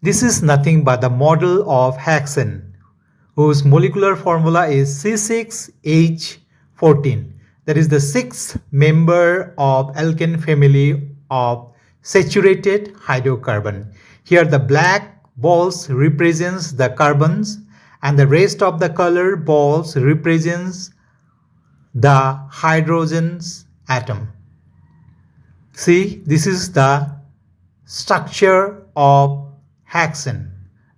This is nothing but the model of hexane, whose molecular formula is C6H14. That is the sixth member of alkane family of saturated hydrocarbon. Here the black balls represents the carbons and the rest of the color balls represents the hydrogen's atom. See, this is the structure of hexane,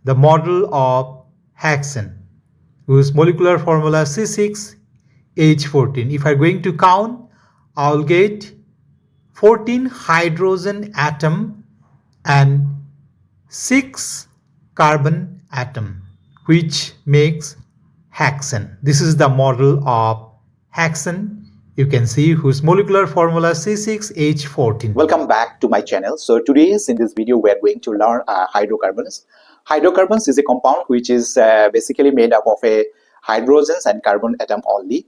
the model of hexane, whose molecular formula C6H14. If I'm going to count, I'll get 14 hydrogen atom and 6 carbon atom, which makes hexane. This is the model of hexane, you can see, whose molecular formula C6H14. Welcome back to my channel. So today in this video we are going to learn hydrocarbons. Hydrocarbons is a compound which is basically made up of a hydrogens and carbon atom only.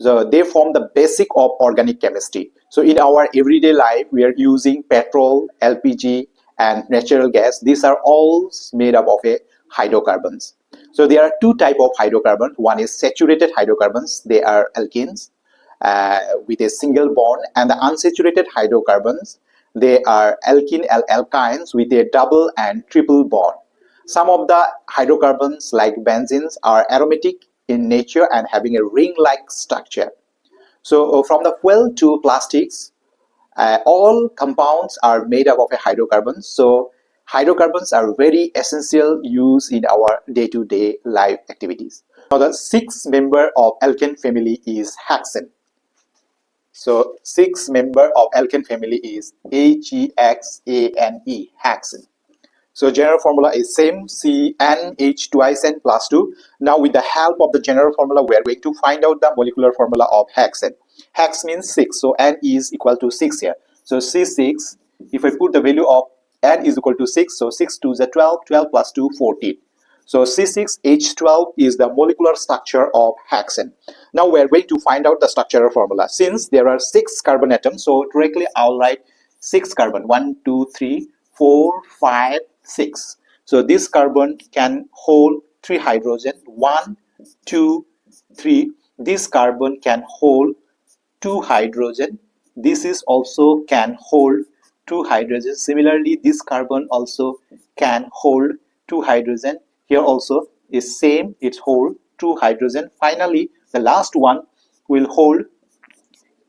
So they form the basic of organic chemistry. So in our everyday life we are using petrol, LPG and natural gas. These are all made up of a hydrocarbons. So there are two types of hydrocarbon. One is saturated hydrocarbons, they are alkanes with a single bond, and the unsaturated hydrocarbons, they are alkynes with a double and triple bond. Some of the hydrocarbons like benzenes are aromatic in nature and having a ring-like structure. So from the fuel to plastics, all compounds are made up of a hydrocarbon. So hydrocarbons are very essential use in our day-to-day life activities. Now the sixth member of alkane family is hexane. So sixth member of alkane family is Hexane, hexane. So general formula is same, CnH twice n plus 2. Now with the help of the general formula we are going to find out the molecular formula of hexane. Hex means 6, so n is equal to 6 here. So C6, if I put the value of n is equal to 6, so 6 2 is 12, 12 plus 2 14. So C6H12 is the molecular structure of hexane. Now we are going to find out the structural formula. Since there are 6 carbon atoms, so directly I'll write 6 carbon, 1 2 3 4 5 6. So this carbon can hold 3 hydrogen, 1 2 3. This carbon can hold 2 hydrogen. This is also can hold 2 hydrogen. Similarly, this carbon also can hold 2 hydrogen. Here also is same, it hold 2 hydrogen. Finally, the last one will hold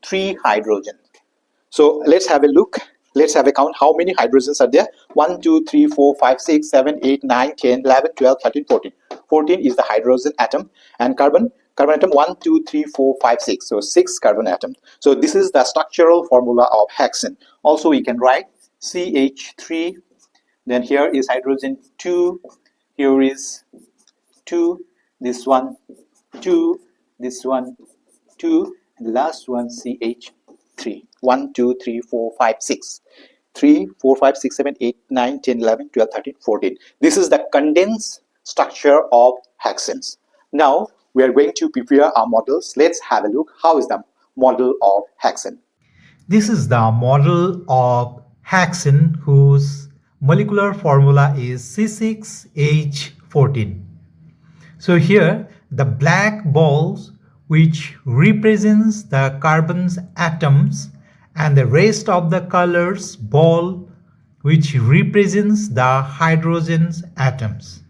3 hydrogen. So let's have a look. Let's have a count how many hydrogens are there. 1 2 3 4 5 6 7 8 9 10 11 12 13 14. 14 is the hydrogen atom, and carbon atom 1 2 3 4 5 6. So 6 carbon atom. So this is the structural formula of hexane. Also we can write CH3, then here is hydrogen 2, here is 2, this one 2, this one 2, and the last one CH3. 1 2 3 4 5 6. 3 4 5 6 7 8 9 10 11 12 13 14. This is the condensed structure of hexanes. Now we are going to prepare our models. Let's have a look. How is the model of hexane? This is the model of hexane, whose molecular formula is C6H14. So here the black balls, which represents the carbon's atoms, and the rest of the colors ball, which represents the hydrogen's atoms.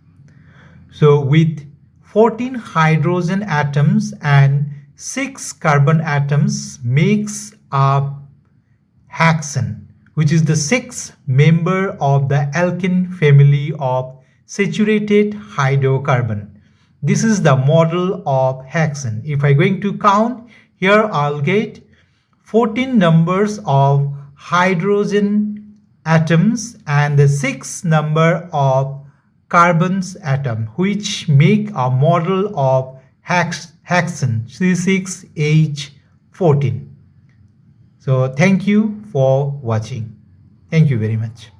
So with 14 hydrogen atoms and 6 carbon atoms makes up hexane, which is the sixth member of the alkane family of saturated hydrocarbon. This is the model of hexane. If I'm going to count, here I'll get 14 numbers of hydrogen atoms and the 6 number of carbon's atom, which make a model of hexane C6H14. So thank you for watching. Thank you very much.